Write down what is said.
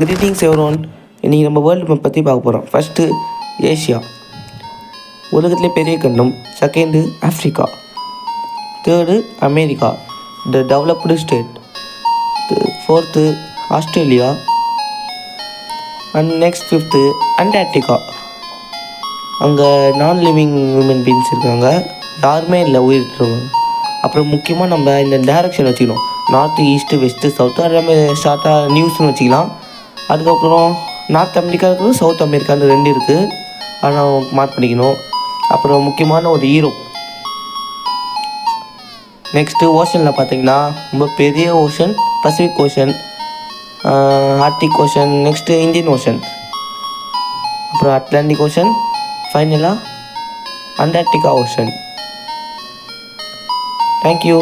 Greetings எவரோன். இன்றைக்கி நம்ம world map பற்றி பார்க்க போகிறோம். ஃபஸ்ட்டு ஏஷியா, உலகத்திலே பெரிய கண்டம். Second Africa. Third America, the developed state. Fourth Australia. And next fifth Antarctica. அங்கே நான் லிவிங் ஹியூமன் பீயிங்ஸ் இருக்காங்க, யாருமே இல்லை உயிரிட்டவங்க. அப்புறம் முக்கியமாக நம்ம இந்த டைரக்ஷன் வச்சுக்கணும், நார்த்து ஈஸ்ட்டு வெஸ்ட்டு சவுத்து. அது எல்லாமே ஷார்ட்டாக நியூஸ்னு வச்சுக்கலாம். அதுக்கப்புறம் நார்த் அமெரிக்கா இருக்குது, சவுத் அமெரிக்கான்னு 2 இருக்குது, ஆனால் மார்க் பண்ணிக்கணும். அப்புறம் முக்கியமான ஒரு ஈரோப். நெக்ஸ்ட்டு ஓஷனில் பார்த்திங்கன்னா ரொம்ப பெரிய ocean Pacific ocean, Arctic ocean, next Indian ocean, அப்புறம் அட்லாண்டிக் ஓஷன், ஃபைனலாக அண்டார்டிகா ஓஷன். தேங்க்யூ.